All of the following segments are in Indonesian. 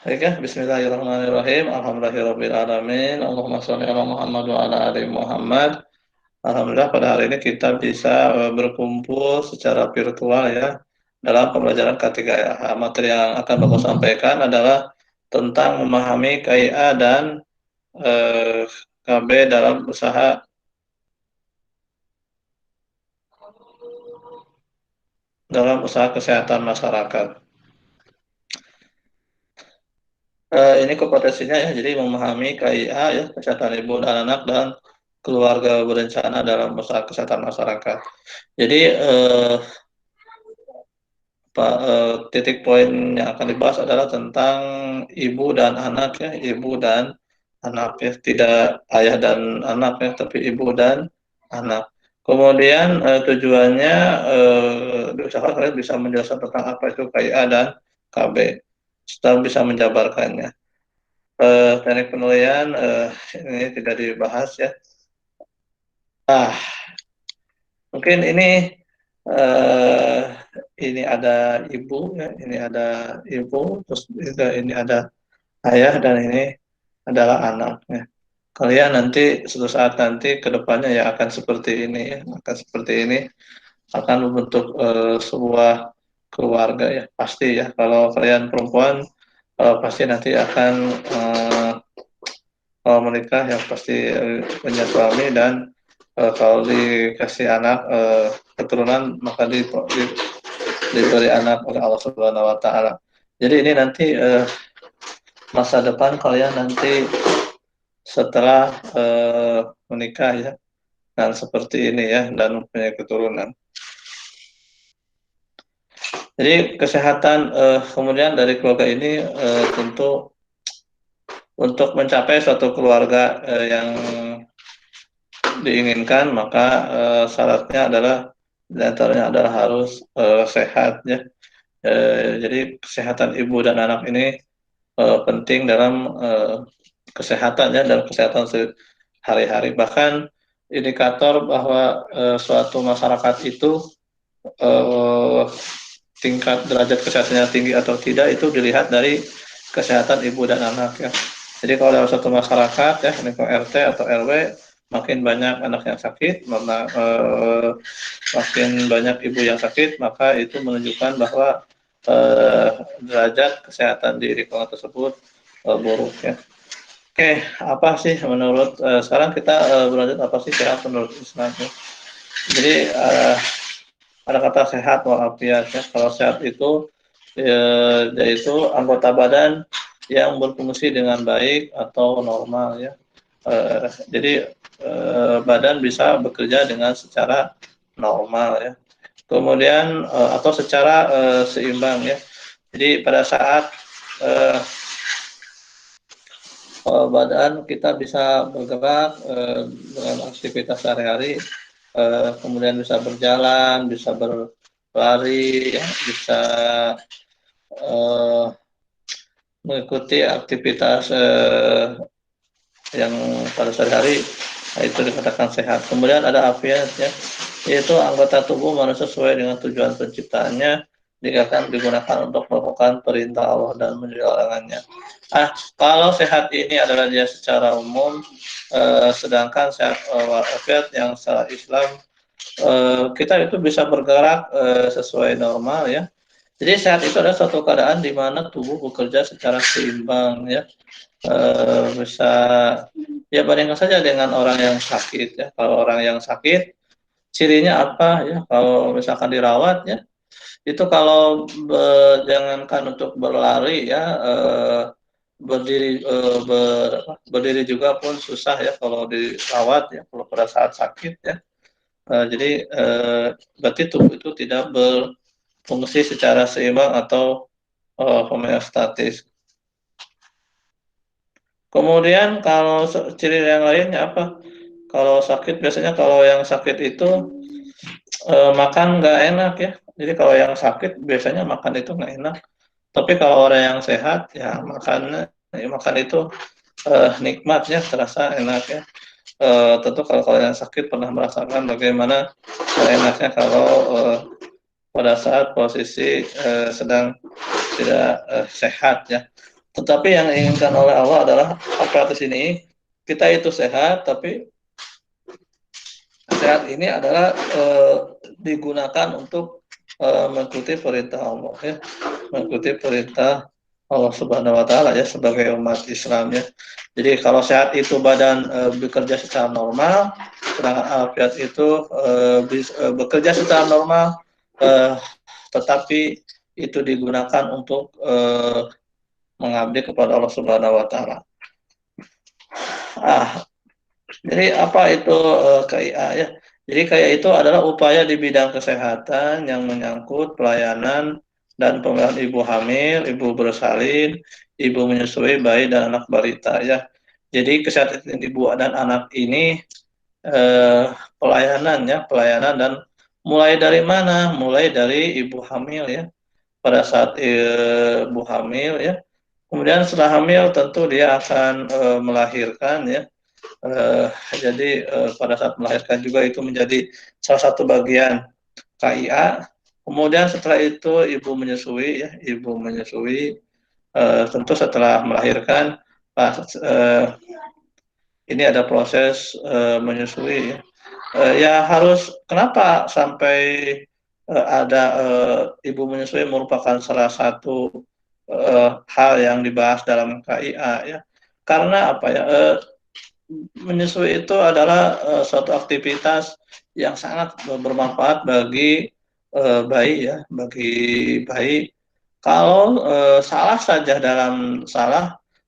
Baik ya, bismillahirrahmanirrahim. Alhamdulillahirabbil alamin. Allahumma shalli ala Muhammad wa ala ali Muhammad. Alhamdulillah pada hari ini kita bisa berkumpul secara virtual ya dalam pembelajaran K3 ya. Materi yang akan Bapak sampaikan adalah tentang memahami KIA dan KB dalam usaha kesehatan masyarakat. Ini kompetensinya ya, jadi memahami KIA ya, kesehatan ibu dan anak dan keluarga berencana dalam usaha kesehatan masyarakat. Jadi titik poin yang akan dibahas adalah tentang ibu dan anak ya, ibu dan anak ya, tidak ayah dan anak ya, tapi ibu dan anak. Kemudian tujuannya usahakan kalian bisa menjelaskan tentang apa itu KIA dan KB, serta bisa menjabarkannya. Teknik penulisan ini tidak dibahas ya. Mungkin uh, ini ada ibu ya, ini ada ibu, terus ini ada ayah dan ini adalah anaknya. Kalian nanti suatu saat nanti ke depannya ya akan seperti ini ya, akan seperti ini, akan membentuk sebuah keluarga ya pasti ya. Kalau kalian perempuan pasti nanti akan kalau menikah ya pasti punya suami dan kalau dikasih anak keturunan maka diberi anak oleh Allah Subhanahu Wa Taala. Jadi ini nanti masa depan kalian nanti setelah menikah ya dan seperti ini ya dan mempunyai keturunan. Jadi kesehatan kemudian dari keluarga ini tentu untuk mencapai suatu keluarga yang diinginkan maka syaratnya adalah diantaranya adalah harus sehat ya. Jadi kesehatan ibu dan anak ini penting dalam kesehatan ya, dalam kesehatan sehari-hari. Bahkan indikator bahwa suatu masyarakat itu tingkat derajat kesehatannya tinggi atau tidak itu dilihat dari kesehatan ibu dan anak ya. Jadi kalau dalam satu masyarakat ya, ini RT atau RW, makin banyak anak yang sakit, makin banyak ibu yang sakit, maka itu menunjukkan bahwa derajat kesehatan di lingkungan tersebut buruk ya. Oke, apa sih menurut sekarang kita berlanjut apa sih sehat menurut Islam ya? Jadi ada kata sehat walafiat ya. Kalau sehat itu yaitu anggota badan yang berfungsi dengan baik atau normal ya. Jadi badan bisa bekerja dengan secara normal ya. Kemudian atau secara seimbang ya. Jadi pada saat badan kita bisa bergerak dengan aktivitas sehari-hari, kemudian bisa berjalan, bisa berlari, ya, bisa mengikuti aktivitas yang pada sehari-hari, itu dikatakan sehat. Kemudian ada afiat ya, yaitu anggota tubuh manusia sesuai dengan tujuan penciptaannya digunakan untuk melakukan perintah Allah dan menjadi larangannya. Kalau sehat ini adalah dia secara umum, sedangkan sehat walafiat yang secara Islam kita itu bisa bergerak sesuai normal ya. Jadi sehat itu adalah suatu keadaan di mana tubuh bekerja secara seimbang ya. Bisa ya bandingkan saja dengan orang yang sakit ya. Kalau orang yang sakit cirinya apa ya? Kalau misalkan dirawat ya, itu kalau jangankan untuk berlari ya, berdiri juga pun susah ya kalau dirawat ya, kalau pada saat sakit ya. Jadi berarti tubuh itu tidak berfungsi secara seimbang atau homeostatis. Kemudian kalau ciri yang lainnya apa? Kalau sakit biasanya kalau yang sakit itu makan nggak enak ya. Jadi kalau yang sakit biasanya makan itu nggak enak. Tapi kalau orang yang sehat ya makan itu nikmat ya, terasa enak ya. Tentu kalau yang sakit pernah merasakan bagaimana enaknya kalau pada saat posisi sedang tidak sehat ya. Tetapi yang diinginkan oleh Allah adalah apa di sini? Kita itu sehat, tapi sehat ini adalah digunakan untuk mengikuti perintah Allah ya, mengikuti perintah Allah Subhanahu wa taala ya sebagai umat Islam ya. Jadi kalau sehat itu badan bekerja secara normal, sedangkan afiat itu bekerja secara normal tetapi itu digunakan untuk mengabdi kepada Allah Subhanahu wa taala. Ah, jadi apa itu KIA ya? Jadi KIA itu adalah upaya di bidang kesehatan yang menyangkut pelayanan dan pemeliharaan ibu hamil, ibu bersalin, ibu menyusui, bayi dan anak balita ya. Jadi kesehatan ibu dan anak ini eh, pelayanan ya, pelayanan dan mulai dari mana? Mulai dari ibu hamil ya. Pada saat ibu hamil ya. Kemudian setelah hamil tentu dia akan melahirkan ya. Eh, jadi pada saat melahirkan juga itu menjadi salah satu bagian KIA. Kemudian setelah itu ibu menyusui ya, ibu menyusui tentu setelah melahirkan ini ada proses menyusui ya. Ya harus kenapa sampai ada ibu menyusui merupakan salah satu hal yang dibahas dalam KIA ya. Karena apa ya? Menyusui itu adalah suatu aktivitas yang sangat bermanfaat bagi bayi ya, bagi bayi. Kalau salah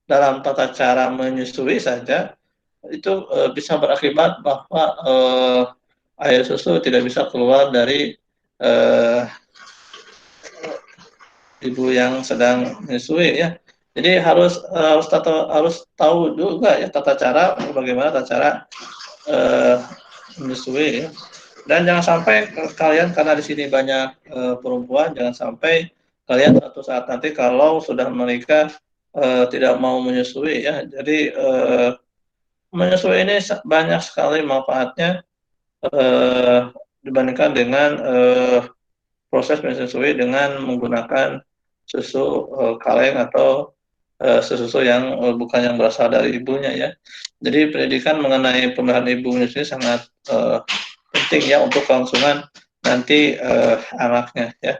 dalam tata cara menyusui saja itu bisa berakibat bahwa air susu tidak bisa keluar dari eh, ibu yang sedang menyusui ya. Jadi harus tahu juga ya tata cara bagaimana tata cara eh, menyusui ya. Dan jangan sampai kalian karena di sini banyak perempuan jangan sampai kalian suatu saat nanti kalau sudah menikah tidak mau menyusui ya. Jadi menyusui ini banyak sekali manfaatnya dibandingkan dengan proses menyusui dengan menggunakan susu kaleng atau susu yang bukan yang berasal dari ibunya ya. Jadi pendidikan mengenai pemeliharaan ibu menyusui sangat penting ya untuk kelangsungan nanti anaknya ya.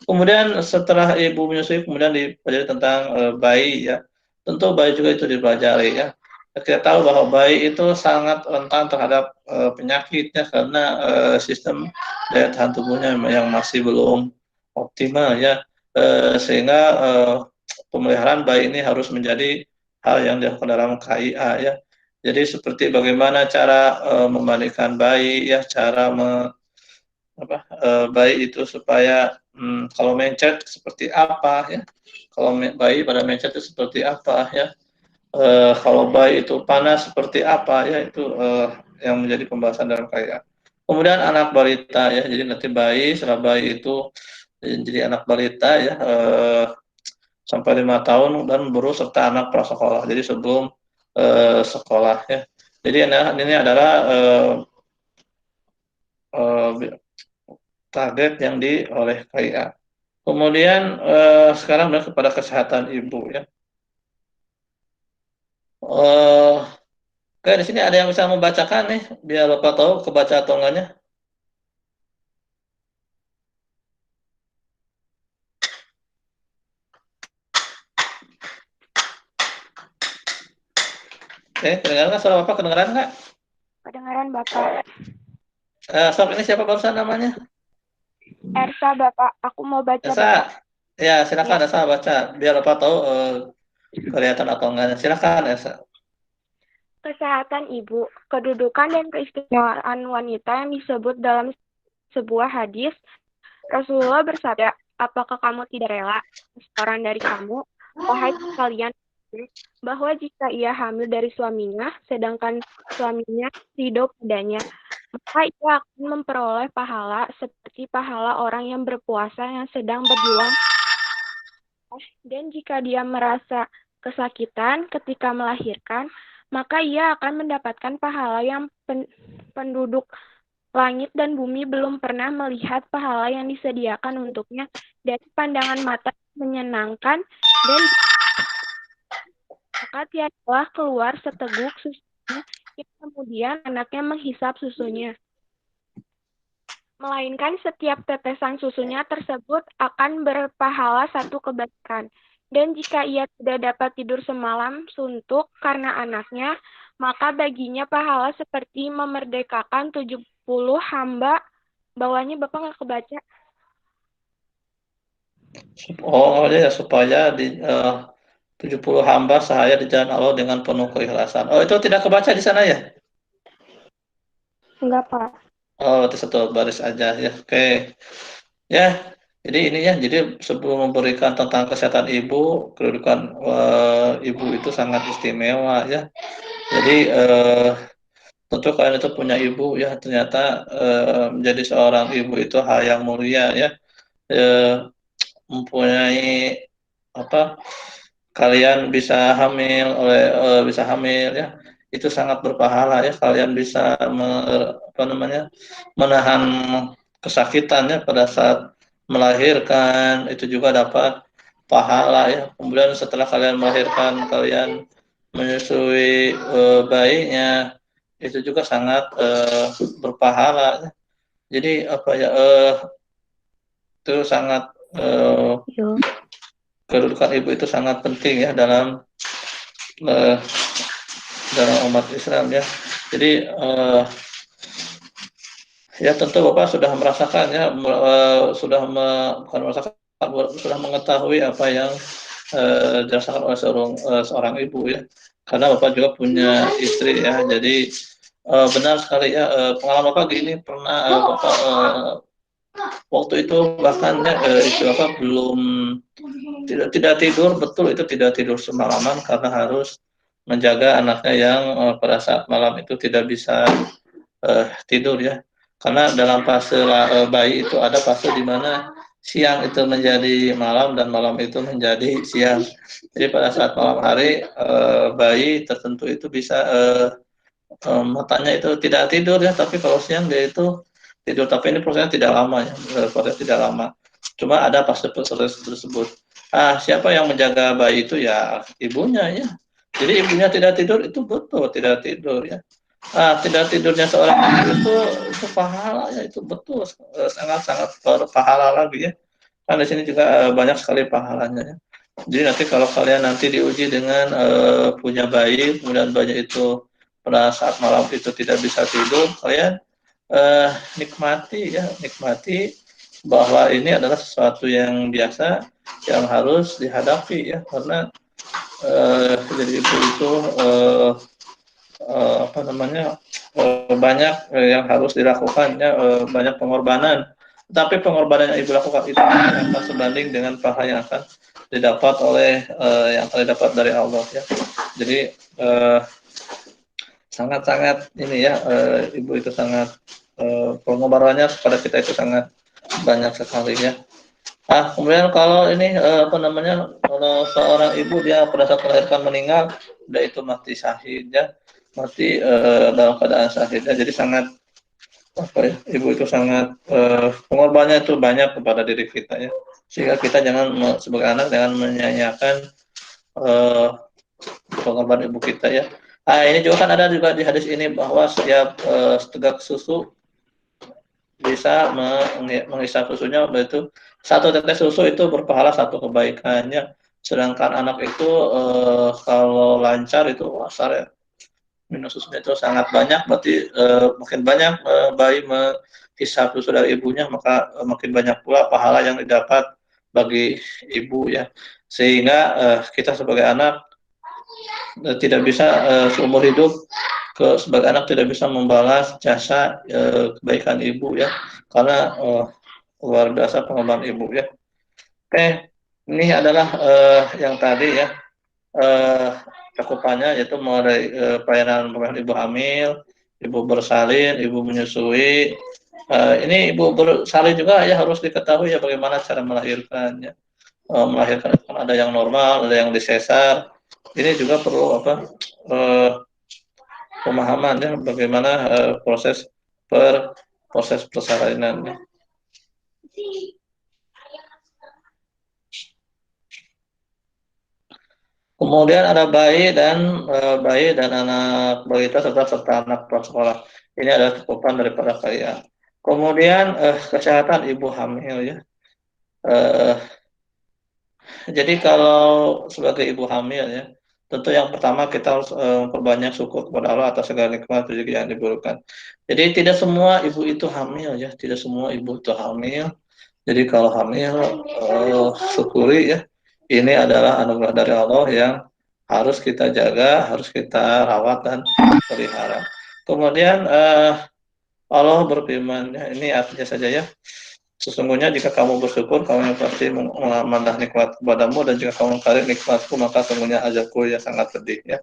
Kemudian setelah ibu menyusui kemudian dipelajari tentang bayi ya. Tentu bayi juga itu dipelajari ya. Kita tahu bahwa bayi itu sangat rentan terhadap penyakitnya karena sistem daya tahan tubuhnya yang masih belum optimal ya. Sehingga pemeliharaan bayi ini harus menjadi hal yang dilakukan dalam KIA ya. Jadi seperti bagaimana cara memandikan bayi ya, cara bayi itu supaya kalau mencet seperti apa ya, kalau bayi pada mencet itu seperti apa ya, kalau bayi itu panas seperti apa ya itu yang menjadi pembahasan dalam KIA. Kemudian anak balita ya, jadi nanti bayi setelah bayi itu jadi anak balita ya sampai 5 tahun dan baru serta anak prasekolah. Jadi sebelum sekolah ya. Jadi ini adalah uh, target yang oleh KIA. Kemudian sekarang kepada kesehatan ibu ya. Kayak di sini ada yang bisa membacakan nih, biar Bapak tahu kebaca atau enggaknya. Oke, kedengaran nggak suara Bapak? Kedengaran nggak? Kedengaran Bapak. Sok ini siapa barusan namanya? Ersa Bapak, aku mau baca Esa. Bapak. Ya, silakan Ya. Esa baca, biar Bapak tahu kelihatan atau enggaknya. Silakan Esa. Kesehatan ibu, kedudukan dan keistimewaan wanita yang disebut dalam sebuah hadis. Rasulullah bersabda, apakah kamu tidak rela seorang dari kamu, wahai kalian, bahwa jika ia hamil dari suaminya, sedangkan suaminya ridho padanya, maka ia akan memperoleh pahala seperti pahala orang yang berpuasa yang sedang berjuang. Dan jika dia merasa kesakitan ketika melahirkan, maka ia akan mendapatkan pahala yang penduduk langit dan bumi belum pernah melihat pahala yang disediakan untuknya dari pandangan mata menyenangkan dan Maka tiadalah keluar seteguk susunya yang kemudian anaknya menghisap susunya. Melainkan setiap tetesan susunya tersebut akan berpahala satu kebaikan. Dan jika ia tidak dapat tidur semalam suntuk karena anaknya, maka baginya pahala seperti memerdekakan 70 hamba. Bawahnya Bapak nggak kebaca. Oh ya, supaya di 70 hamba sahaya di jalan Allah dengan penuh keikhlasan. Oh, itu tidak kebaca di sana ya? Enggak, Pak. Oh, itu satu baris aja ya. Oke. Ya, jadi ini ya, jadi sebelum memberikan tentang kesehatan ibu, kedudukan ibu itu sangat istimewa ya. Jadi tentu kalian itu punya ibu ya, ternyata menjadi seorang ibu itu hal yang mulia ya. Eh, Mempunyai apa, kalian bisa hamil bisa hamil ya, itu sangat berpahala ya, kalian bisa apa namanya, menahan kesakitan ya pada saat melahirkan, itu juga dapat pahala ya. Kemudian setelah kalian melahirkan, kalian menyusui bayinya, itu juga sangat berpahala ya. Jadi apa ya, itu sangat Yo. kedudukan ibu itu sangat penting ya eh, dalam umat Islam ya. Jadi ya tentu Bapak sudah merasakan ya, bukan merasakan, sudah mengetahui apa yang dirasakan oleh seorang ibu ya. Karena Bapak juga punya istri ya. Jadi benar sekali ya, pengalaman Bapak gini, pernah Bapak waktu itu bahkan ya, itu apa, belum, tidak tidur, betul itu tidak tidur semalaman karena harus menjaga anaknya yang pada saat malam itu tidak bisa tidur ya. Karena dalam fase bayi itu ada fase di mana siang itu menjadi malam dan malam itu menjadi siang. Jadi pada saat malam hari bayi tertentu itu bisa matanya itu tidak tidur ya, tapi kalau siang dia itu tidur. Tapi ini prosesnya tidak lama ya, proses tidak lama. Cuma ada proses tersebut. Siapa yang menjaga bayi itu ya ibunya ya. Jadi ibunya tidak tidur itu betul tidak tidur ya. Tidak tidurnya seorang ibu itu pahala ya, itu betul sangat-sangat berpahala lagi ya. Kan di sini juga banyak sekali pahalanya ya. Jadi nanti kalau kalian nanti diuji dengan punya bayi, kemudian bayi itu pada saat malam itu tidak bisa tidur, kalian nikmati ya, nikmati bahwa ini adalah sesuatu yang biasa yang harus dihadapi ya, karena jadi ibu itu apa namanya, banyak yang harus dilakukan ya, banyak pengorbanan. Tapi pengorbanan yang ibu lakukan itu akan sebanding dengan pahala yang akan didapat oleh yang akan didapat dari Allah ya. Jadi sangat-sangat ini ya, ibu itu sangat pengorbanannya kepada kita itu sangat banyak sekali ya. Kemudian kalau ini apa namanya, kalau seorang ibu dia pada saat melahirkan meninggal, udah itu mati syahid ya, mati dalam keadaan syahid ya. Jadi sangat apa ya, ibu itu sangat pengorbanannya itu banyak kepada diri kita ya. Sehingga kita jangan sebagai anak jangan menyia-nyiakan eh, pengorbanan ibu kita ya. Ini juga kan ada juga di hadis ini bahwa setiap setegak susu bisa menghisap susunya, itu satu tetes susu itu berpahala satu kebaikannya. Sedangkan anak itu kalau lancar itu wasar ya, minum susunya itu sangat banyak, berarti makin banyak bayi menghisap susu dari ibunya, maka makin banyak pula pahala yang didapat bagi ibu ya. Sehingga kita sebagai anak tidak bisa seumur hidup sebagai anak tidak bisa membalas jasa kebaikan ibu ya, karena luar biasa pengorbanan ibu ya. Oke, ini adalah yang tadi ya, eh, cakupannya, yaitu mulai pelayanan ibu hamil, ibu bersalin, ibu menyusui. Ini ibu bersalin juga ya harus diketahui ya bagaimana cara melahirkannya. Melahirkan kan ada yang normal, ada yang disesar. Ini juga perlu apa, eh, pemahaman ya bagaimana proses persalinan. Kemudian ada bayi dan anak balita serta anak prasekolah. Ini adalah cakupan daripada kalian. Kemudian kesehatan ibu hamil ya. Eh, jadi kalau sebagai ibu hamil ya, tentu yang pertama kita harus memperbanyak syukur kepada Allah atas segala nikmat rezeki yang diberikan. Jadi tidak semua ibu itu hamil ya, tidak semua ibu itu hamil. Jadi kalau hamil syukuri ya. Ini adalah anugerah dari Allah yang harus kita jaga, harus kita rawat dan pelihara. Kemudian Allah berfirman, ya, ini artinya saja ya. Sesungguhnya jika kamu bersyukur, kamu yang pasti menambah nikmat kepadamu, dan jika kamu mengkari nikmatku, maka sesungguhnya azabku ya sangat pedih ya.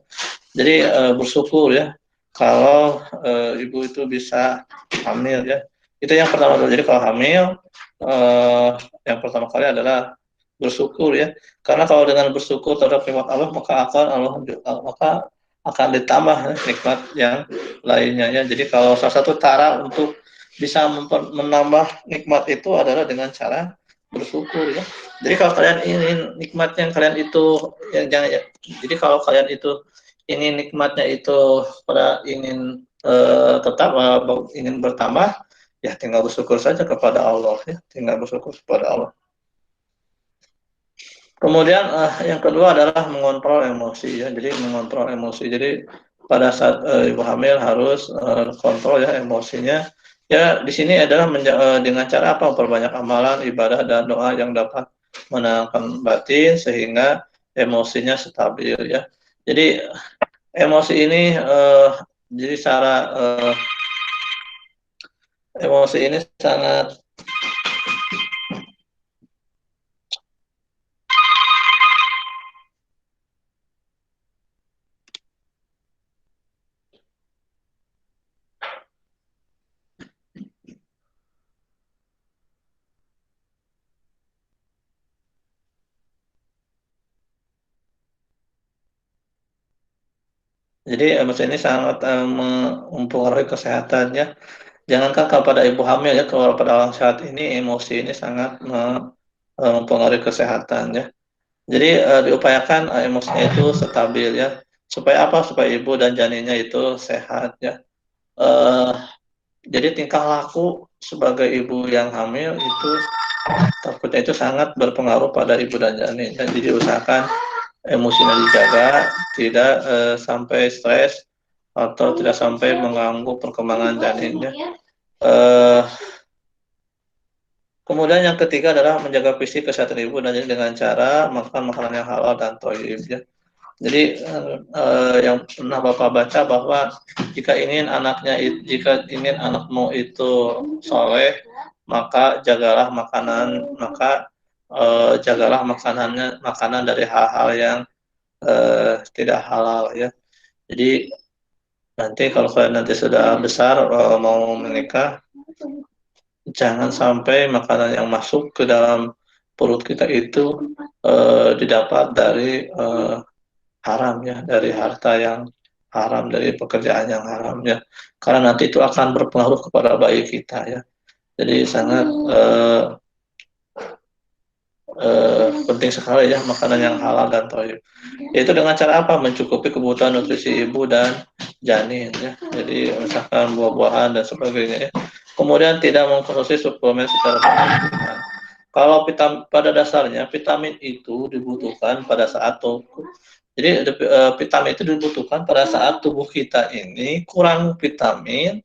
Jadi bersyukur ya kalau ibu itu bisa hamil ya. Itu yang pertama dulu. Jadi kalau hamil eh, yang pertama kali adalah bersyukur ya. Karena kalau dengan bersyukur terhadap nikmat Allah, maka akan ditambah ya, nikmat yang lainnya ya. Jadi kalau salah satu cara untuk bisa menambah nikmat itu adalah dengan cara bersyukur ya. Jadi kalau kalian ingin nikmat yang kalian itu yang jangan ya. Jadi kalau kalian itu ingin nikmatnya itu pada ingin tetap ingin bertambah, ya tinggal bersyukur saja kepada Allah ya, tinggal bersyukur kepada Allah. Kemudian yang kedua adalah mengontrol emosi ya. Jadi mengontrol emosi. Jadi pada saat ibu hamil harus kontrol ya emosinya. Ya di sini adalah dengan cara apa? Memperbanyak amalan, ibadah dan doa yang dapat menenangkan batin sehingga emosinya stabil ya. Jadi emosi ini jadi cara emosi ini sangat jadi emosi ini sangat mempengaruhi kesehatan ya. Jangankan kepada ibu hamil ya, kalau pada orang sehat ini emosi ini sangat mempengaruhi kesehatan ya. Jadi diupayakan emosinya itu stabil ya. Supaya apa? Supaya ibu dan janinnya itu sehat ya. Eh, jadi tingkah laku sebagai ibu yang hamil itu takutnya itu sangat berpengaruh pada ibu dan janin. Dan jadi usahakan emosinya dijaga, tidak sampai stres atau tidak sampai mengganggu perkembangan janinnya. Eh, Kemudian yang ketiga adalah menjaga fisik kesehatan ibu dan janin dengan cara makan makanan yang halal dan thayyib ya. Jadi yang pernah Bapak baca bahwa jika ingin anakmu itu soleh, maka jagalah makanan dari hal-hal yang tidak halal ya. Jadi nanti kalau kalian nanti sudah besar mau menikah, jangan sampai makanan yang masuk ke dalam perut kita itu didapat dari haram ya, dari harta yang haram, dari pekerjaan yang haram ya. Karena nanti itu akan berpengaruh kepada bayi kita ya. Jadi sangat penting sekali ya makanan yang halal dan thayyib. Yaitu dengan cara apa? Mencukupi kebutuhan nutrisi ibu dan janin ya. Jadi misalkan buah-buahan dan sebagainya ya. Kemudian tidak mengkonsumsi suplemen secara berlebihan. Kalau pada dasarnya vitamin itu dibutuhkan pada saat tubuh. Jadi vitamin itu dibutuhkan pada saat tubuh kita ini kurang vitamin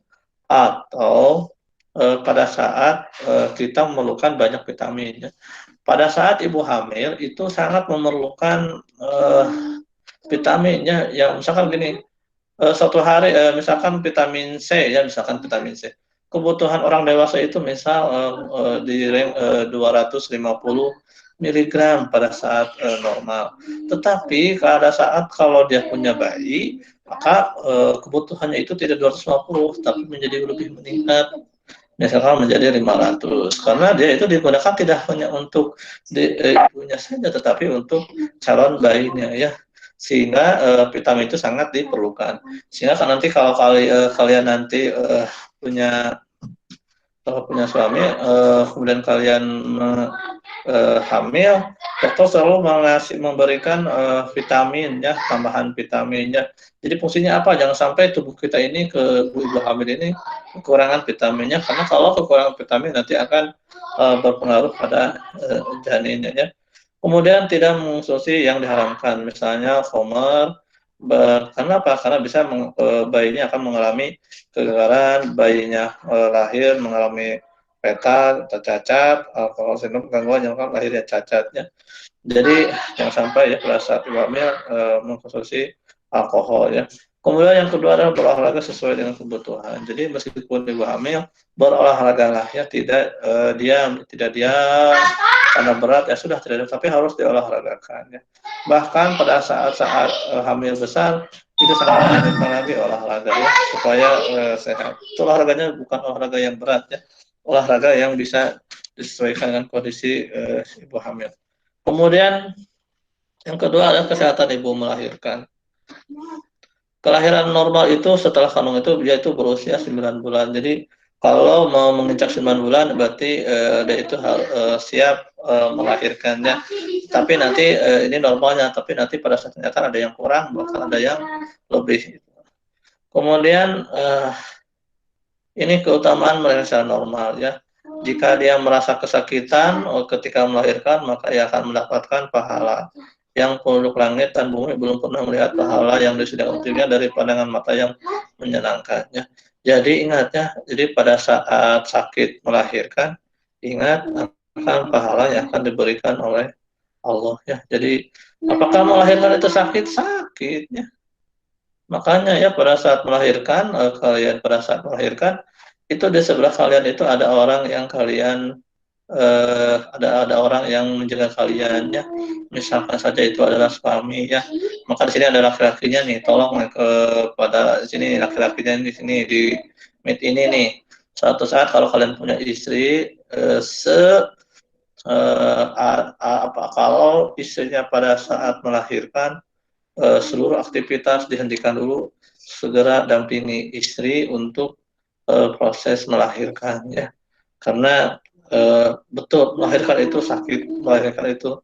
atau pada saat kita memerlukan banyak vitamin. Ya. Pada saat ibu hamil itu sangat memerlukan vitaminnya. Ya misalkan gini, satu hari misalkan vitamin C ya, misalkan vitamin C. Kebutuhan orang dewasa itu misal di range 250 miligram pada saat normal. Tetapi pada saat kalau dia punya bayi, maka kebutuhannya itu tidak 250, tapi menjadi lebih meningkat. Misalkan menjadi 500. Karena dia itu digunakan tidak hanya untuk ibunya saja, tetapi untuk calon bayinya ya, sehingga vitamin itu sangat diperlukan. Sehingga kan nanti kalau kalian nanti punya punya suami kemudian kalian hamil, dokter selalu memberikan vitamin ya, tambahan vitaminnya. Jadi fungsinya apa? Jangan sampai tubuh kita ini ke ibu hamil ini kekurangan vitaminnya, karena kalau kekurangan vitamin nanti akan berpengaruh pada janinnya ya. Kemudian tidak mengonsumsi yang diharamkan, misalnya khamar, karena apa? Karena bisa bayinya akan mengalami kegagalan, bayinya lahir mengalami fetal, cacat, alkohol sindrom, gangguan yang lahirnya cacatnya. Jadi jangan sampai ya pada saat ibu hamil mengkonsumsi alkohol ya. Kemudian yang kedua adalah berolahraga sesuai dengan kebutuhan. Jadi meskipun ibu hamil berolahragalah ya, tidak diam karena berat ya sudah tidak diam, tapi harus diolahragakan ya. Bahkan pada saat-saat hamil besar itu sangat menganjurkan lagi olahraga ya supaya sehat. Itu olahraganya bukan olahraga yang berat ya, olahraga yang bisa disesuaikan dengan kondisi ibu hamil. Kemudian yang kedua adalah kesehatan ibu melahirkan. Kelahiran normal itu setelah kandung itu dia itu berusia 9 bulan. Jadi kalau mau menginjak 9 bulan berarti dia itu siap melahirkannya. Tapi nanti ini normalnya, tapi nanti pada saat ternyata ada yang kurang, bahkan ada yang lebih. Kemudian ini keutamaan melahirkan normal ya. Jika dia merasa kesakitan ketika melahirkan, maka ia akan mendapatkan pahala yang penduduk langit dan bumi belum pernah melihat pahala yang disediakan untuknya dari pandangan mata yang menyenangkannya. Jadi ingat ya, jadi pada saat sakit melahirkan, ingat akan pahala yang akan diberikan oleh Allah ya. Jadi apakah melahirkan itu sakit? Sakit ya. Makanya ya pada saat melahirkan, kalian pada saat melahirkan itu di sebelah kalian itu ada orang yang kalian ada orang yang menjaga kalian ya. Misalkan saja itu adalah suami ya. Maka di sini ada laki-lakinya nih, tolong kepada sini laki-lakinya di sini di meet ini nih. Suatu saat kalau kalian punya istri kalau istrinya pada saat melahirkan seluruh aktivitas dihentikan dulu, segera dampingi istri untuk proses melahirkan ya, karena betul melahirkan itu sakit, melahirkan itu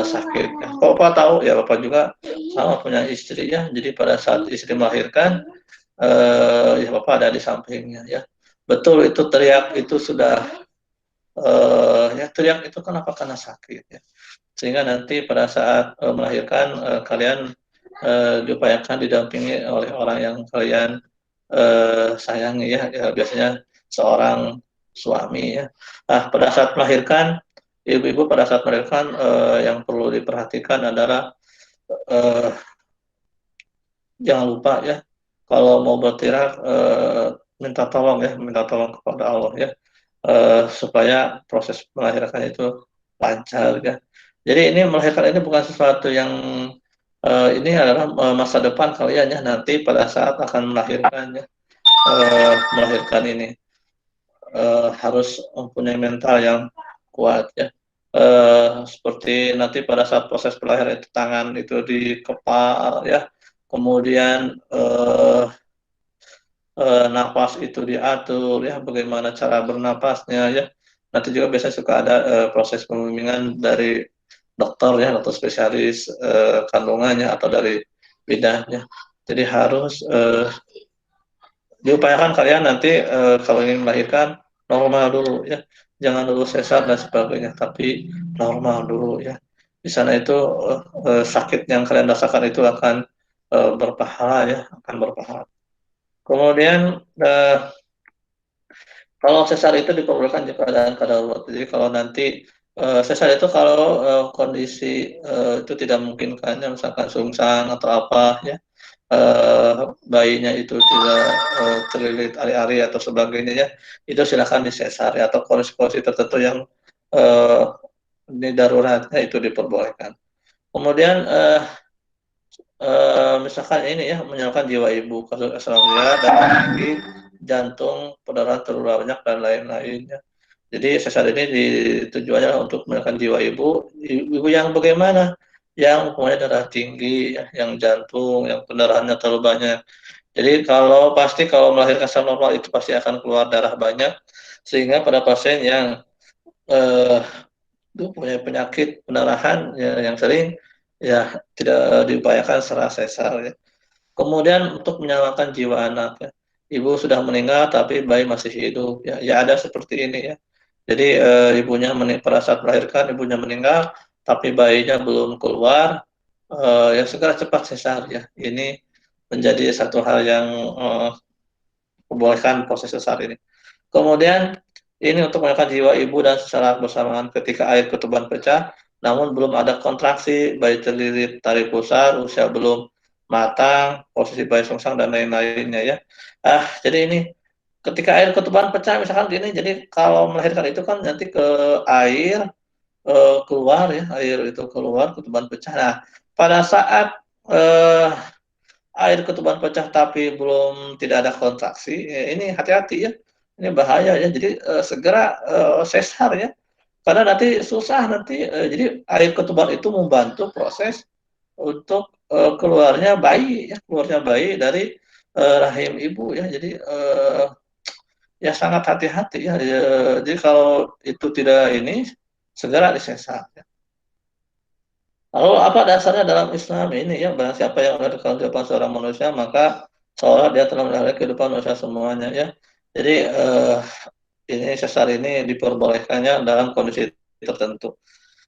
sakit ya. Kok Bapak tahu ya, Bapak juga sama punya istri ya, jadi pada saat istri melahirkan ya Bapak ada di sampingnya ya. Betul itu teriak itu sudah ya teriak itu kenapa, karena sakit ya, sehingga nanti pada saat melahirkan kalian diupayakan didampingi oleh orang yang kalian sayangi ya, ya biasanya seorang suami ya. Nah pada saat melahirkan, ibu-ibu pada saat melahirkan yang perlu diperhatikan adalah eh, jangan lupa ya kalau mau bertirak minta tolong kepada Allah ya, supaya proses melahirkan itu lancar ya. Jadi ini melahirkan ini bukan sesuatu yang ini adalah masa depan kalian ya, nanti pada saat akan melahirkan ya, melahirkan ini harus mempunyai mental yang kuat ya. Seperti nanti pada saat proses pelahiran itu tangan itu dikepal ya, kemudian nafas itu diatur ya, bagaimana cara bernapasnya ya. Nanti juga biasanya suka ada proses pembimbingan dari dokter ya, dokter spesialis kandungannya atau dari bidahnya. Jadi harus diupayakan kalian nanti kalau ingin melahirkan normal dulu ya, jangan dulu sesar dan sebagainya, tapi normal dulu ya. Di sana itu sakit yang kalian rasakan itu akan berpahala ya, akan berpahala. Kemudian kalau sesar itu diperbolehkan di keadaan darurat. Jadi kalau nanti sesar itu kalau kondisi itu tidak memungkinkan, ya, misalkan sungsang atau apa ya, bayinya itu tidak terlilit ari-ari atau sebagainya ya, itu silakan disesar ya, atau kondisi-kondisi tertentu yang eh, ini daruratnya itu diperbolehkan. Kemudian misalkan ini ya menyalahkan jiwa ibu, kasus esofagea, darah tinggi, jantung, perdarahan terlalu banyak dan lain-lainnya. Jadi sesar ini tujuannya untuk menekan jiwa ibu, ibu yang bagaimana, yang mempunyai darah tinggi, ya, yang jantung, yang pendarahannya terlalu banyak. Jadi kalau melahirkan secara normal itu pasti akan keluar darah banyak, sehingga pada pasien yang eh, itu punya penyakit pendarahan ya, yang sering ya tidak diupayakan secara sesar ya. Kemudian untuk menyelamatkan jiwa anak ya. Ibu sudah meninggal tapi bayi masih hidup ya. Ya ada seperti ini ya. Jadi ibunya pada saat melahirkan ibunya meninggal tapi bayinya belum keluar, ya segera cepat sesar ya. Ini menjadi satu hal yang membolehkan proses sesar ini. Kemudian ini untuk menekan jiwa ibu dan secara bersamaan ketika air ketuban pecah, namun belum ada kontraksi, bayi terlilit tali pusar, usia belum matang, posisi bayi sungsang dan lain-lainnya ya. Jadi ini ketika air ketuban pecah misalkan gini, jadi kalau melahirkan itu kan nanti ke air keluar ya, air itu keluar ketuban pecah. Nah, pada saat eh, air ketuban pecah tapi belum tidak ada kontraksi, ya ini hati-hati ya. Ini bahaya ya. Jadi segera sesar ya. Karena nanti susah nanti jadi air ketuban itu membantu proses untuk keluarnya bayi ya, keluarnya bayi dari rahim ibu ya. Jadi ya sangat hati-hati ya. Jadi kalau itu tidak ini segera disesar ya. Lalu apa dasarnya dalam Islam ini ya, barang siapa yang melakukan kehidupan seorang manusia maka seolah dia telah melahirkan kehidupan manusia semuanya ya. Jadi ini sesar ini diperbolehkannya dalam kondisi tertentu.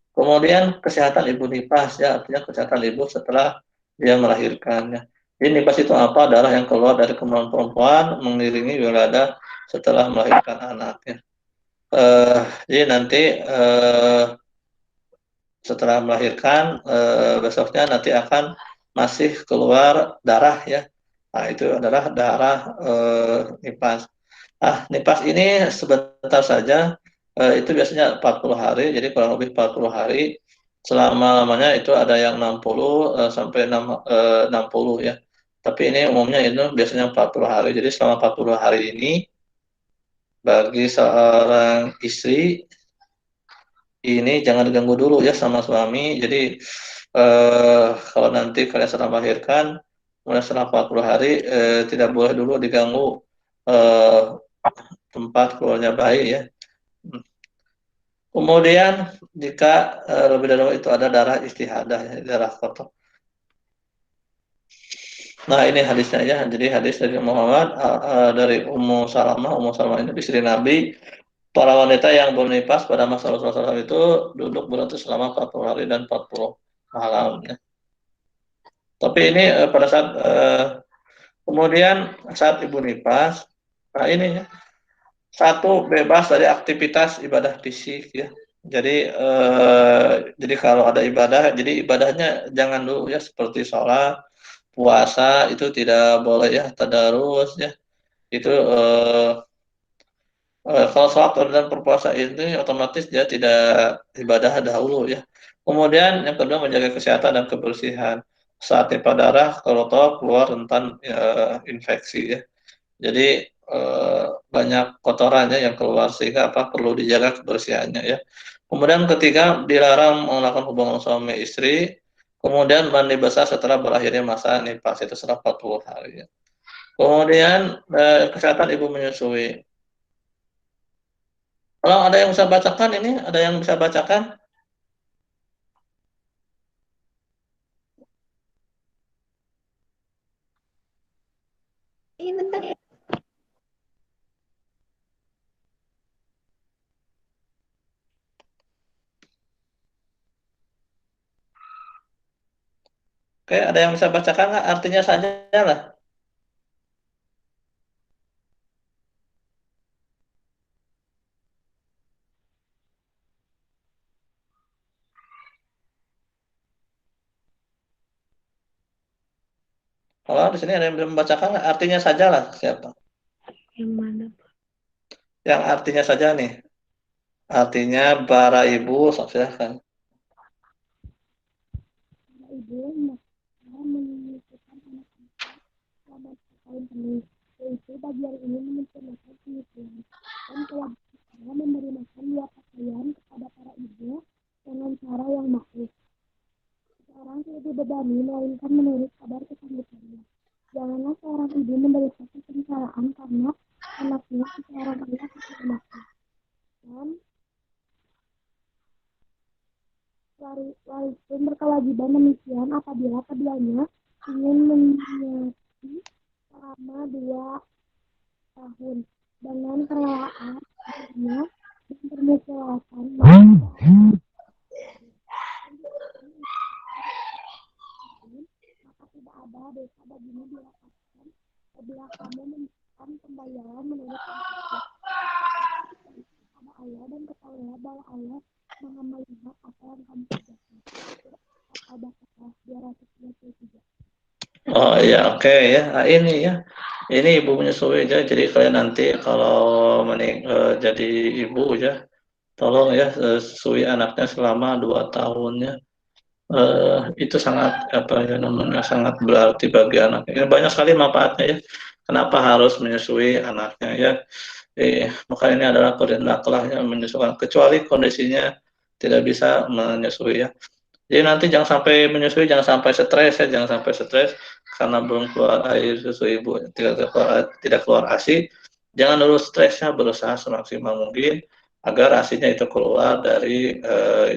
Kemudian kesehatan ibu nifas ya, artinya kesehatan ibu setelah dia melahirkannya. Jadi nifas itu apa? Darah yang keluar dari kemaluan perempuan mengiringi wilada setelah melahirkan anaknya. Jadi nanti setelah melahirkan besoknya nanti akan masih keluar darah ya. Nah, itu adalah darah nipas. Nipas ini sebentar saja, itu biasanya 40 hari, jadi kurang lebih 40 hari. Selama-lamanya itu ada yang 60 sampai 60 ya. Tapi ini umumnya itu biasanya 40 hari. Jadi selama 40 hari ini bagi seorang istri ini jangan diganggu dulu ya sama suami. Jadi kalau nanti kalian sedang melahirkan, mulai setelah 40 hari tidak boleh dulu diganggu eh, tempat keluarnya bayi ya. Kemudian jika lebih dahulu itu ada darah istihadah ya, darah kotor. Nah ini hadisnya ya. Jadi hadis dari Muhammad dari Ummu Salamah ini istri Nabi. Para wanita yang bernipas pada masa Rasulullah SAW itu duduk berarti selama 40 hari dan 40 malam. Ya. Tapi ini pada saat kemudian saat ibu nipas, nah ini ya, satu bebas dari aktivitas ibadah fisik ya. Jadi kalau ada ibadah, jadi ibadahnya jangan dulu ya seperti sholat, puasa itu tidak boleh ya, tadarus ya. Itu kalau sholat dan berpuasa ini otomatis dia tidak ibadah dahulu ya. Kemudian yang kedua menjaga kesehatan dan kebersihan. Saat tipa darah, kalau tahu keluar rentan infeksi ya. Jadi banyak kotorannya yang keluar sehingga apa perlu dijaga kebersihannya ya. Kemudian ketiga dilarang melakukan hubungan suami istri. Kemudian mandi besar setelah berakhirnya masa nifas itu setelah 40 hari ya. Kemudian kesehatan ibu menyusui. Kalau ada yang bisa bacakan ini, ada yang bisa bacakan? Iya bentar ya. Oke, ada yang bisa bacakan nggak? Artinya saja lah. Kalau di sini ada yang belum membacakan nggak? Artinya saja lah. Siapa? Yang mana? Yang artinya saja nih. Artinya para ibu, silahkan. Ibu menyusukan anak-anak selama setahun penuh. Yaitu bagian ini menyempurnakan penyusuan dan kewajiban memberi makan dua pakaian kepada para ibu dengan cara yang ma'ruf. Seorang tidak dibebani melainkan menurut kadar kesanggupannya. Janganlah seorang ibu menderita kesengsaraan karena anaknya seseorang ayah tidak makan. Dan walaupun berkewajiban demikian apabila keduanya ingin menyuapi selama 2 tahun dengan kerelaan akhirnya dan permusyawaratan maka tidak ada dosa bagimu dilakukan apabila kamu memberikan pembayaran menurut kontraflow kepada Allah dan ketahuilah bahwa Allah Maha melihat apa yang kamu kerjakan. Surat Al-Baqarah 233. Oh ya, oke ya. Nah, ini ya. Ini ibu menyusui aja. Jadi kalian nanti kalau jadi ibu ya, tolong ya susui anaknya selama 2 tahunnya. Itu sangat apa ya namanya sangat berarti bagi anaknya. Banyak sekali manfaatnya ya. Kenapa harus menyusui anaknya ya? Maka ini adalah perintah Allah yang menyusukan. Kecuali kondisinya tidak bisa menyusui ya. Jadi nanti jangan sampai menyusui, jangan sampai stres ya, jangan sampai stres karena belum keluar air susu ibu, tidak keluar ASI. Jangan dulu stresnya, berusaha semaksimal mungkin agar ASINya itu keluar dari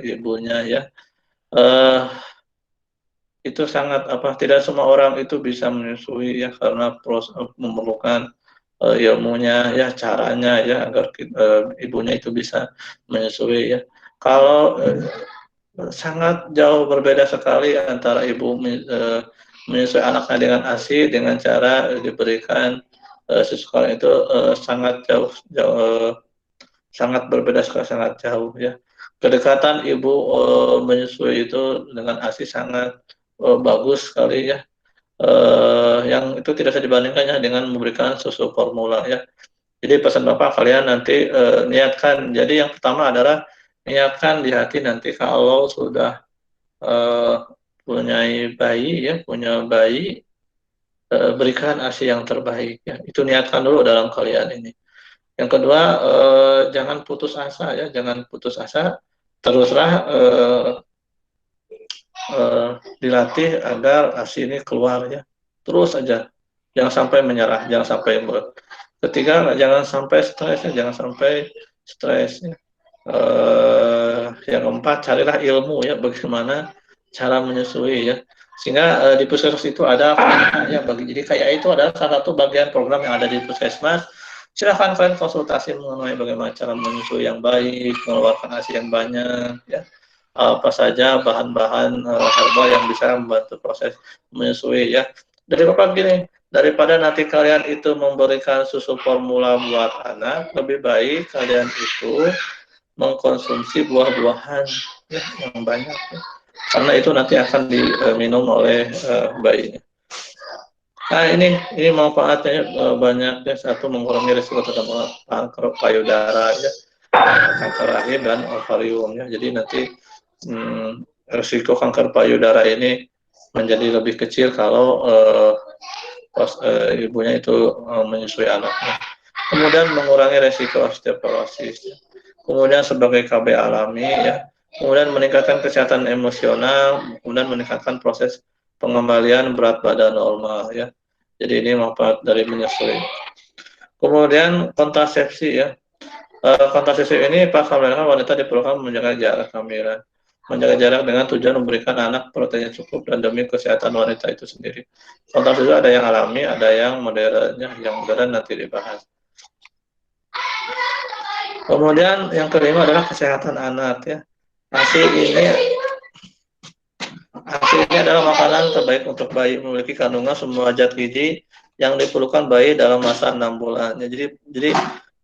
ibunya ya. Itu sangat apa? Tidak semua orang itu bisa menyusui ya karena memerlukan ilmunya ya, caranya ya agar ibunya itu bisa menyusui ya. Kalau sangat jauh berbeda sekali antara ibu menyusui anaknya dengan ASI dengan cara diberikan susu kaleng itu sangat sangat berbeda sekali, sangat jauh ya. Kedekatan ibu menyusui itu dengan ASI sangat bagus sekali ya. Yang itu tidak bisa dibandingkan ya dengan memberikan susu formula ya. Jadi pesan Bapak kalian nanti niatkan. Jadi yang pertama adalah niatkan di hati nanti kalau sudah punya bayi ya, punya bayi berikan ASI yang terbaik ya. Itu niatkan dulu dalam kalian ini. Yang kedua jangan putus asa ya, jangan putus asa. Teruslah dilatih agar ASI ini keluar ya. Terus aja. Jangan sampai menyerah, jangan sampai ketiga jangan sampai stres ya, jangan sampai stres ya. Yang keempat carilah ilmu ya bagaimana cara menyusui ya sehingga di puskesmas itu ada ya jadi kayak itu adalah salah satu bagian program yang ada di puskesmas. Silahkan kalian konsultasi mengenai bagaimana cara menyusui yang baik, mengeluarkan ASI yang banyak ya, apa saja bahan-bahan herbal yang bisa membantu proses menyusui ya. Dari Bapak gini, daripada nanti kalian itu memberikan susu formula buat anak, lebih baik kalian itu mengkonsumsi buah-buahan ya, yang banyak ya. Karena itu nanti akan diminum oleh bayinya. Nah ini manfaatnya banyak ya. Satu, mengurangi risiko terkena kanker payudara ya, kanker rahim dan ovarium ya. Jadi nanti risiko kanker payudara ini menjadi lebih kecil kalau ibunya itu menyusui anaknya. Kemudian mengurangi risiko osteoporosis ya. Kemudian sebagai KB alami ya, kemudian meningkatkan kesehatan emosional, kemudian meningkatkan proses pengembalian berat badan normal ya. Jadi ini manfaat dari menyusui. Kemudian kontrasepsi ya. Kontrasepsi ini pastikan wanita diperlukan menjaga jarak kehamilan. Menjaga jarak dengan tujuan memberikan anak protein yang cukup dan demi kesehatan wanita itu sendiri. Kontrasepsi ada yang alami, ada yang modernnya, yang modern nanti dibahas. Kemudian yang kelima adalah kesehatan anak ya. ASI ini adalah makanan terbaik untuk bayi, memiliki kandungan semua zat gizi yang diperlukan bayi dalam masa 6 bulan. Jadi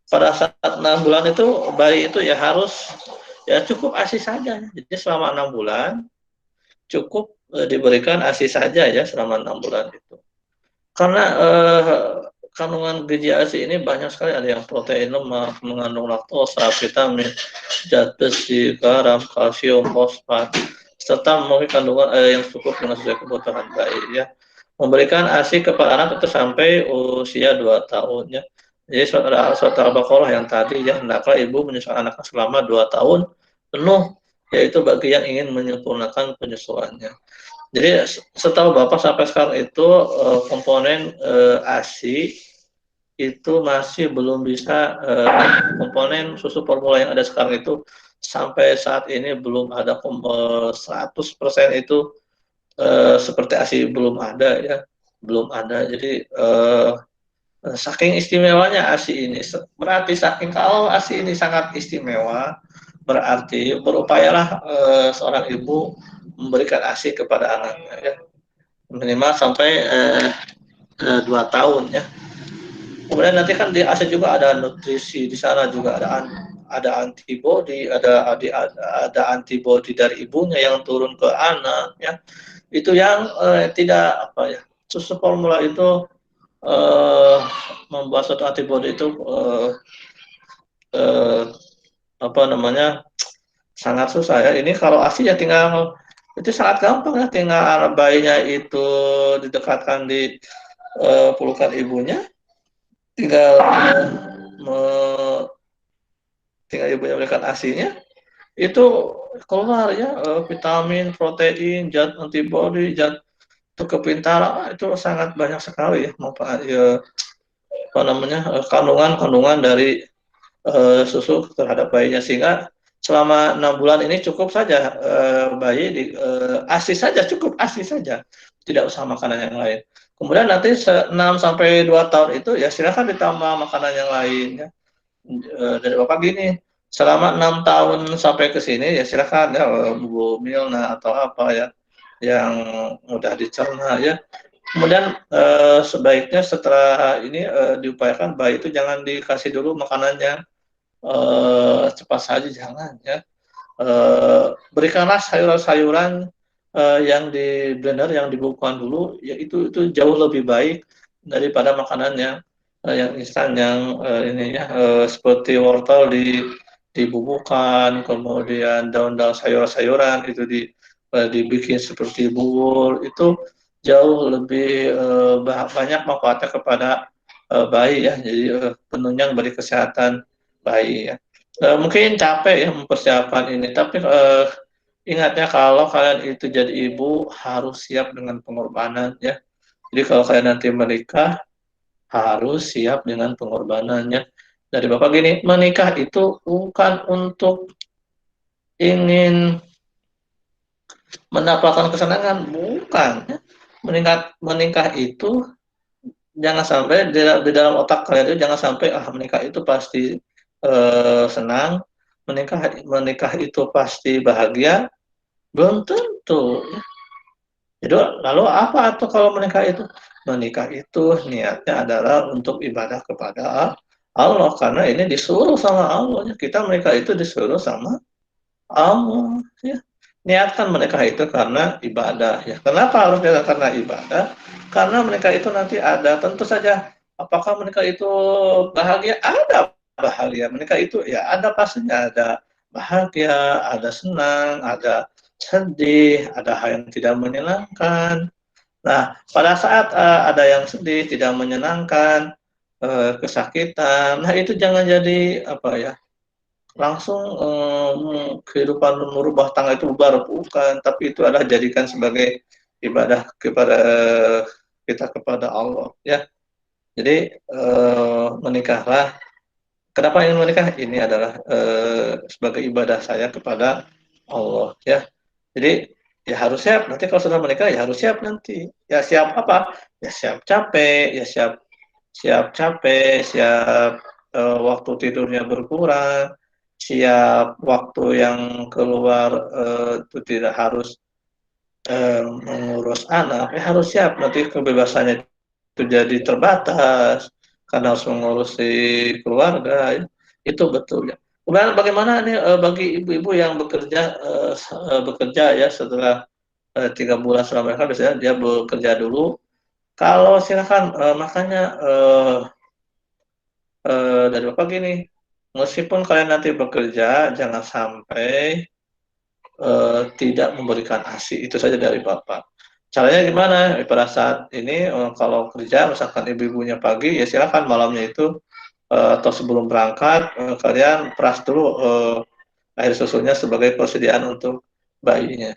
pada saat 6 bulan itu bayi itu ya harus ya cukup ASI saja. Jadi selama 6 bulan cukup diberikan ASI saja ya selama 6 bulan itu. Karena kandungan gizi ASI ini banyak sekali, ada yang protein lemak, mengandung laktosa, vitamin, zat besi, garam, kalsium, fosfat, serta memiliki kandungan yang cukup dengan sesuai kebutuhan bayi ya. Memberikan ASI kepada anak itu sampai usia 2 tahun ya. Jadi surat Al-Baqarah yang tadi ya, hendaklah ibu menyusui anaknya selama 2 tahun penuh, yaitu bagi yang ingin menyempurnakan penyusuannya. Jadi setahu Bapak sampai sekarang itu komponen ASI itu masih belum bisa, komponen susu formula yang ada sekarang itu sampai saat ini belum ada 100% itu seperti ASI belum ada ya, belum ada. Jadi saking istimewanya ASI ini, berarti saking kalau ASI ini sangat istimewa, berarti berupayalah seorang ibu memberikan ASI kepada anaknya ya, minimal sampai 2 tahun ya. Kemudian nanti kan di ASI juga ada nutrisi, di sana juga ada antibody, ada antibody dari ibunya yang turun ke anak ya. Itu yang tidak apa ya, susu formula itu eh, membuat suatu antibody itu eh, apa namanya, sangat susah ya. Ini kalau ASI ya tinggal, itu sangat gampang ya, tinggal bayinya itu didekatkan di pelukan ibunya, tinggal me- tinggal ibunya memberikan ASI-nya, itu keluar ya vitamin, protein, zat antibody, zat itu kepintaran, itu sangat banyak sekali ya manfaat ya, apa namanya, kandungan-kandungan dari susu terhadap bayinya, sehingga selama 6 bulan ini cukup saja bayi di ASI saja, cukup ASI saja, tidak usah makanan yang lain. Kemudian nanti 6 sampai 2 tahun itu ya silakan ditambah makanan yang lain ya. Dari Bapak gini, selama 6 tahun sampai ke sini ya silakan ya Bu Milna atau apa ya yang mudah dicerna ya. Kemudian sebaiknya setelah ini diupayakan bayi itu jangan dikasih dulu makanannya cepat saja, jangan ya. Berikanlah sayuran-sayuran yang di blender, yang dibekukan dulu, ya itu jauh lebih baik daripada makanannya yang instan, yang ininya seperti wortel dibubuhkan, kemudian daun-daun sayur-sayuran itu dibikin seperti bubur, itu jauh lebih banyak manfaatnya kepada bayi ya, jadi penunjang bagi kesehatan bayi ya. Mungkin capek ya mempersiapkan ini, tapi ingatnya kalau kalian itu jadi ibu harus siap dengan pengorbanan ya. Jadi kalau kalian nanti menikah harus siap dengan pengorbanannya. Dari Bapak gini, menikah itu bukan untuk ingin mendapatkan kesenangan, bukan ya. Menikah itu jangan sampai di dalam otak kalian itu jangan sampai menikah itu pasti senang, menikah menikah itu pasti bahagia, belum tentu. Jadi lalu apa tuh kalau menikah itu? Menikah itu niatnya adalah untuk ibadah kepada Allah, karena ini disuruh sama Allah. Kita menikah itu disuruh sama Allah ya. Niatkan menikah itu karena ibadah ya. Kenapa harus niatkan karena ibadah? Karena menikah itu nanti ada, tentu saja, apakah menikah itu bahagia? Ada bahagia. Menikah itu ya ada, pastinya ada bahagia, ada senang, ada sedih, ada hal yang tidak menyenangkan. Nah, pada saat ada yang sedih, tidak menyenangkan, kesakitan, nah itu jangan jadi apa ya, langsung kehidupan merubah tangga itu bubar, bukan, tapi itu adalah jadikan sebagai ibadah kepada kita kepada Allah ya. Jadi menikahlah. Kenapa ingin menikah? Ini adalah sebagai ibadah saya kepada Allah ya. Jadi ya harus siap nanti kalau sudah menikah, ya harus siap nanti. Ya siap apa? Ya siap capek, ya siap siap capek, siap waktu tidurnya berkurang, siap waktu yang keluar itu tidak harus mengurus anak, ya harus siap nanti kebebasannya itu jadi terbatas karena harus mengurusi keluarga, ya. Itu betul ya. Kemudian bagaimana nih bagi ibu-ibu yang bekerja ya setelah 3 bulan setelah mereka biasanya dia bekerja dulu. Kalau silakan makanya dari Bapak gini, meskipun kalian nanti bekerja, jangan sampai tidak memberikan ASI, itu saja dari Bapak. Caranya gimana? Pada saat ini kalau kerja, misalkan ibu-ibunya pagi, ya silakan malamnya itu atau sebelum berangkat kalian peras dulu air susunya sebagai persediaan untuk bayinya.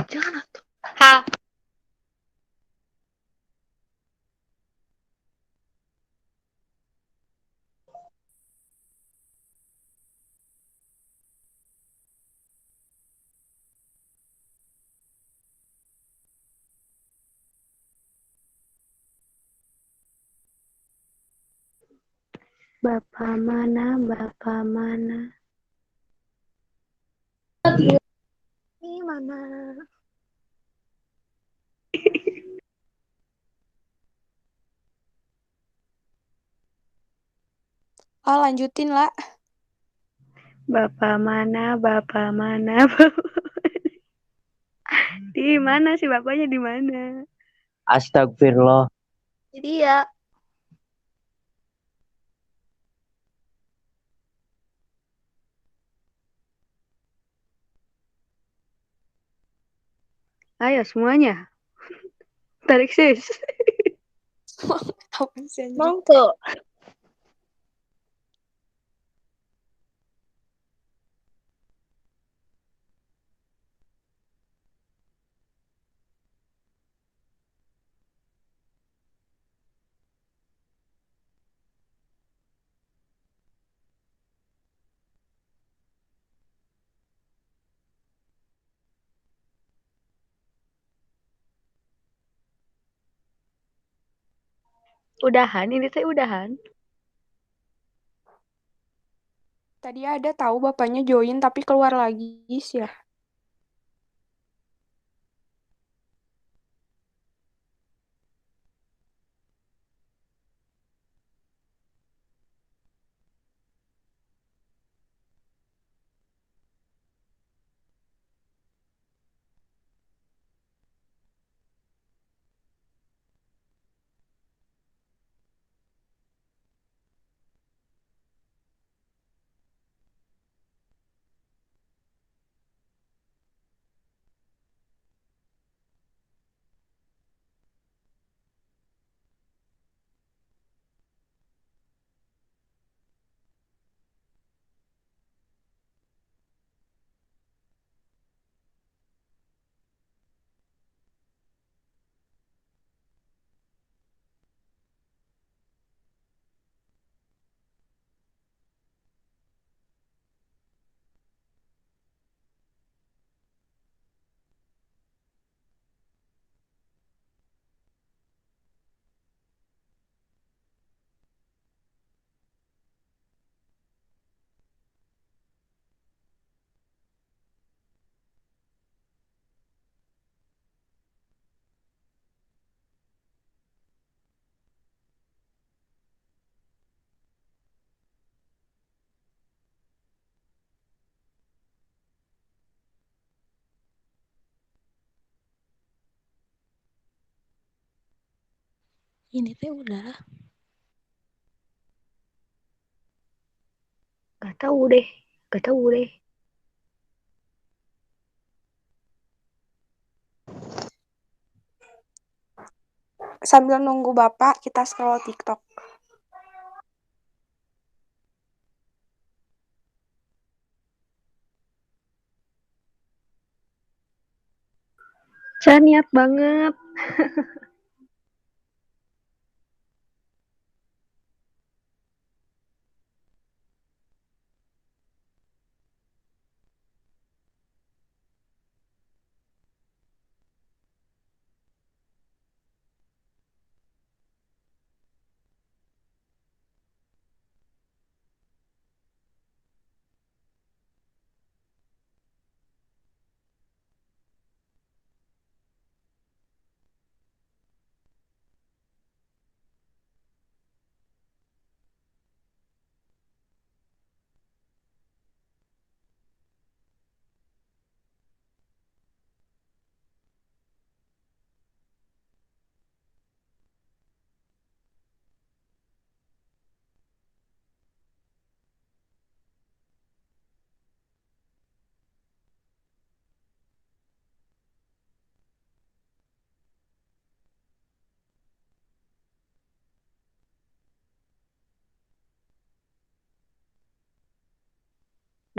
Jangan atuh. H. Bapak mana? Bapak mana? Ini mana? Ah, lanjutin lah. Bapak mana? Bapak mana? Di mana sih bapaknya di mana? Astagfirullah. Jadi ya. Ayo semuanya. Tarik sis. Apa sih anjing? Monggo. Udahan, ini teh udahan. Tadi ada tahu bapaknya join tapi keluar lagi sih ya. Ini teh udah. Gak tahu deh. Gak tahu deh. Sambil nunggu bapak kita scroll TikTok. Saya niat banget.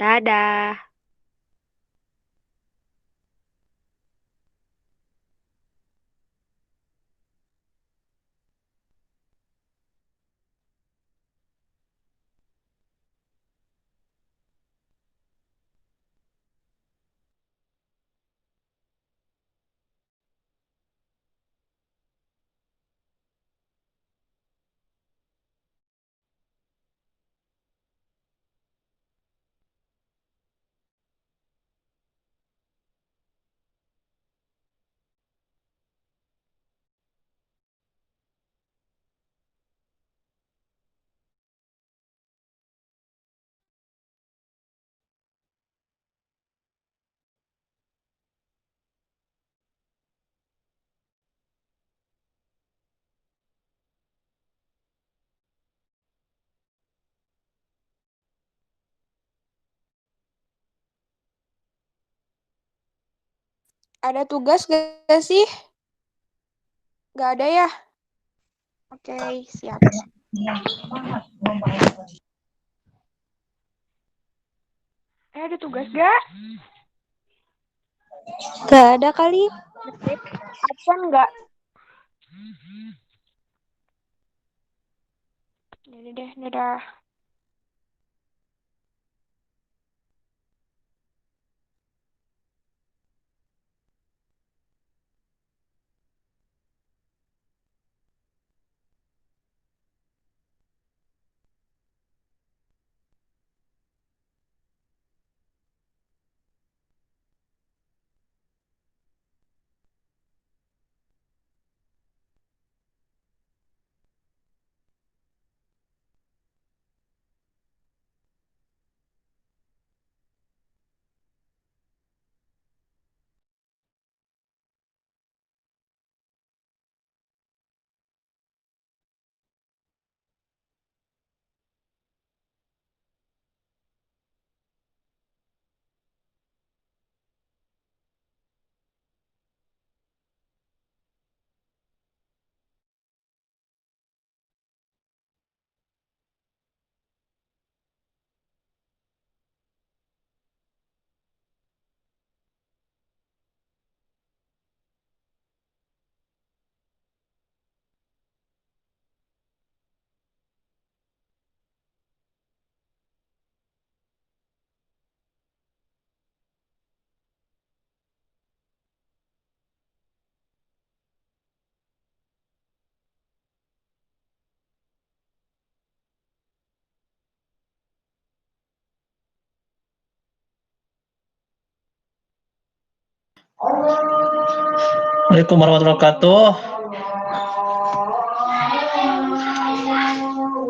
Dadah. Ada tugas gak sih? Gak ada ya? Oke, siap. Ada tugas gak? Gak ada kali. Absen nggak? Jadi deh, dadah. Assalamualaikum warahmatullahi wabarakatuh.